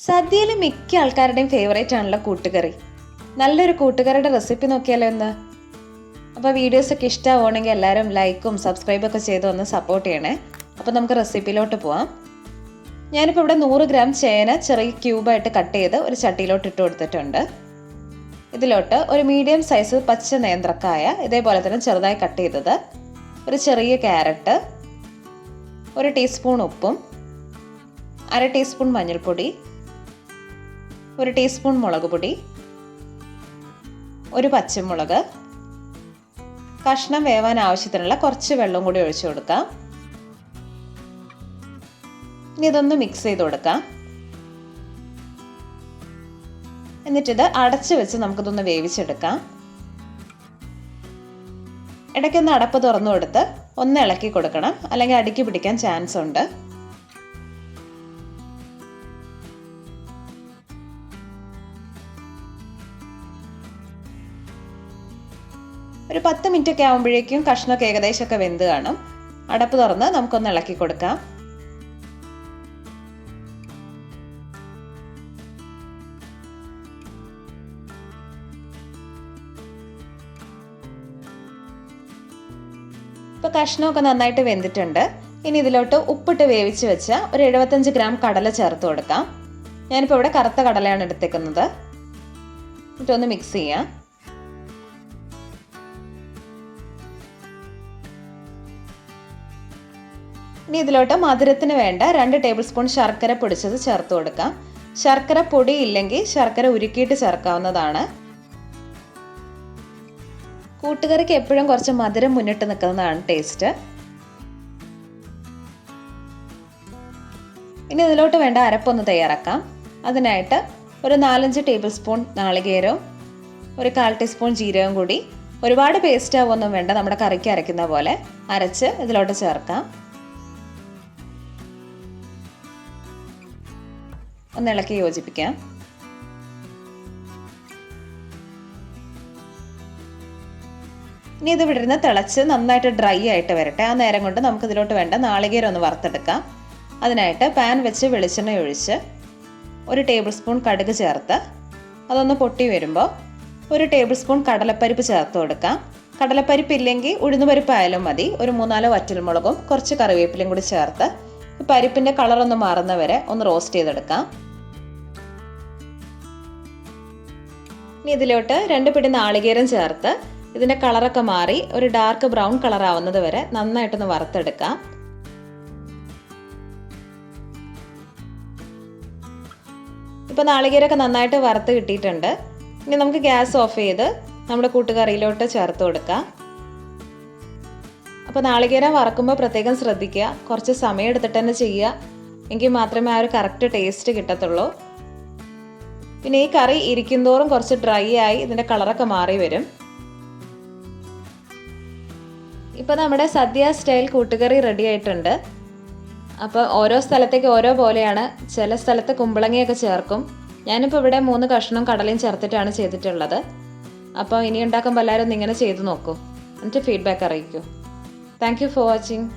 സദ്യയിൽ മിക്ക ആൾക്കാരുടെയും ഫേവറേറ്റ് ആണല്ലോ കൂട്ടുകറി. നല്ലൊരു കൂട്ടുകറിയുടെ റെസിപ്പി നോക്കിയാലോ ഇന്ന്. അപ്പോൾ വീഡിയോസൊക്കെ ഇഷ്ടമാവുകയാണെങ്കിൽ എല്ലാവരും ലൈക്കും സബ്സ്ക്രൈബൊക്കെ ചെയ്ത് ഒന്ന് സപ്പോർട്ട് ചെയ്യണേ. അപ്പോൾ നമുക്ക് റെസിപ്പിയിലോട്ട് പോവാം. ഞാനിപ്പോൾ ഇവിടെ 100 ഗ്രാം ചേന ചെറിയ ക്യൂബായിട്ട് കട്ട് ചെയ്ത് ഒരു ചട്ടിയിലോട്ട് ഇട്ട് കൊടുത്തിട്ടുണ്ട്. ഇതിലോട്ട് ഒരു മീഡിയം സൈസ് പച്ച നേന്ത്രക്കായ ഇതേപോലെ തന്നെ ചെറുതായി കട്ട് ചെയ്തത്, ഒരു ചെറിയ ക്യാരറ്റ്, 1 ടീസ്പൂൺ ഉപ്പും 1/2 ടീസ്പൂൺ മഞ്ഞൾപ്പൊടി, 1 ടീസ്പൂൺ മുളക് പൊടി, ഒരു പച്ചമുളക്, കഷ്ണം വേവാൻ ആവശ്യത്തിനുള്ള കുറച്ച് വെള്ളം കൂടി ഒഴിച്ചു കൊടുക്കാം. ഇനി ഇതൊന്ന് മിക്സ് ചെയ്ത് കൊടുക്കാം. എന്നിട്ടിത് അടച്ചു വെച്ച് നമുക്കിതൊന്ന് വേവിച്ചെടുക്കാം. ഇടയ്ക്കൊന്ന് അടപ്പ് തുറന്നു കൊടുത്ത് ഒന്ന് ഇളക്കി കൊടുക്കണം, അല്ലെങ്കിൽ അടിക്ക് പിടിക്കാൻ ചാൻസ് ഉണ്ട്. ഒരു 10 മിനിറ്റ് ഒക്കെ ആകുമ്പോഴേക്കും കഷ്ണമൊക്കെ ഏകദേശമൊക്കെ വെന്ത് കാണും. അടപ്പ് തുറന്ന് നമുക്കൊന്ന് ഇളക്കി കൊടുക്കാം. ഇപ്പോൾ കഷ്ണമൊക്കെ നന്നായിട്ട് വെന്തിട്ടുണ്ട്. ഇനി ഇതിലോട്ട് ഉപ്പിട്ട് വേവിച്ച് വെച്ച ഒരു 75 ഗ്രാം കടല ചേർത്ത് കൊടുക്കാം. ഞാനിപ്പോൾ ഇവിടെ കറുത്ത കടലയാണ് എടുത്തേക്കുന്നത്. എന്നിട്ടൊന്ന് മിക്സ് ചെയ്യാം. ഇനി ഇതിലോട്ട് മധുരത്തിന് വേണ്ട 2 ടേബിൾ സ്പൂൺ ശർക്കര പൊടിച്ചത് ചേർത്ത് കൊടുക്കാം. ശർക്കര പൊടി ഇല്ലെങ്കിൽ ശർക്കര ഉരുക്കിയിട്ട് ചേർക്കാവുന്നതാണ്. കൂട്ടുകറിക്ക് എപ്പോഴും കുറച്ച് മധുരം മുന്നിട്ട് നിൽക്കുന്നതാണ് ടേസ്റ്റ്. ഇനി ഇതിലോട്ട് വേണ്ട അരപ്പൊന്ന് തയ്യാറാക്കാം. അതിനായിട്ട് ഒരു 4-5 ടേബിൾ സ്പൂൺ നാളികേരവും ഒരു 1/4 ടീസ്പൂൺ ജീരകം കൂടി, ഒരുപാട് പേസ്റ്റ് ആവുമൊന്നും വേണ്ട, നമ്മുടെ കറിക്ക് അരയ്ക്കുന്ന പോലെ അരച്ച് ഇതിലോട്ട് ചേർക്കാം. ഒന്ന് ഇളക്കി യോജിപ്പിക്കാം. ഇനി ഇത് വിടരുന്ന് തിളച്ച് നന്നായിട്ട് ഡ്രൈ ആയിട്ട് വരട്ടെ. ആ നേരം കൊണ്ട് നമുക്ക് ഇതിലോട്ട് വേണ്ട നാളികേരം ഒന്ന് വറുത്തെടുക്കാം. അതിനായിട്ട് പാൻ വെച്ച് വെളിച്ചെണ്ണ ഒഴിച്ച് 1 ടേബിൾ സ്പൂൺ കടുക് ചേർത്ത് അതൊന്ന് പൊട്ടി വരുമ്പോൾ 1 ടേബിൾ സ്പൂൺ കടലപ്പരിപ്പ് ചേർത്ത് കൊടുക്കാം. കടലപ്പരിപ്പ് ഇല്ലെങ്കിൽ ഉഴുന്നുപരിപ്പ് ആയാലും മതി. ഒരു 3-4 വറ്റൽമുളകും കുറച്ച് കറിവേപ്പിലയും കൂടി ചേർത്ത് പരിപ്പിൻ്റെ കളറൊന്ന് മാറുന്നവരെ ഒന്ന് റോസ്റ്റ് ചെയ്തെടുക്കാം. ഇനി ഇതിലോട്ട് 2 പിടി നാളികേരം ചേർത്ത് ഇതിൻ്റെ കളറൊക്കെ മാറി ഒരു ഡാർക്ക് ബ്രൗൺ കളർ ആവുന്നത് വരെ നന്നായിട്ടൊന്ന് വറുത്തെടുക്കാം. ഇപ്പോൾ നാളികേരമൊക്കെ നന്നായിട്ട് വറുത്ത് കിട്ടിയിട്ടുണ്ട്. ഇനി നമുക്ക് ഗ്യാസ് ഓഫ് ചെയ്ത് നമ്മുടെ കൂട്ടുകറിയിലോട്ട് ചേർത്ത് കൊടുക്കാം. അപ്പോൾ നാളികേരം വറക്കുമ്പോൾ പ്രത്യേകം ശ്രദ്ധിക്കുക, കുറച്ച് സമയം എടുത്തിട്ട് തന്നെ ചെയ്യുക, എങ്കിൽ മാത്രമേ ആ ഒരു കറക്റ്റ് ടേസ്റ്റ് കിട്ടത്തുള്ളൂ. പിന്നെ ഈ കറി ഇരിക്കുന്തോറും കുറച്ച് ഡ്രൈ ആയി ഇതിൻ്റെ കളറൊക്കെ മാറി വരും. ഇപ്പോൾ നമ്മുടെ സദ്യ സ്റ്റൈൽ കൂട്ടുകറി റെഡി ആയിട്ടുണ്ട്. അപ്പോൾ ഓരോ സ്ഥലത്തേക്ക് ഓരോ പോലെയാണ്. ചില സ്ഥലത്ത് കുമ്പളങ്ങയൊക്കെ ചേർക്കും. ഞാനിപ്പോൾ ഇവിടെ 3 കഷ്ണം കടലയും ചേർത്തിട്ടാണ് ചെയ്തിട്ടുള്ളത്. അപ്പോൾ ഇനി ഉണ്ടാക്കുമ്പോൾ എല്ലാവരും ഇങ്ങനെ ചെയ്ത് നോക്കൂ, എന്നിട്ട് ഫീഡ്ബാക്ക് അറിയിക്കൂ. Thank you for watching.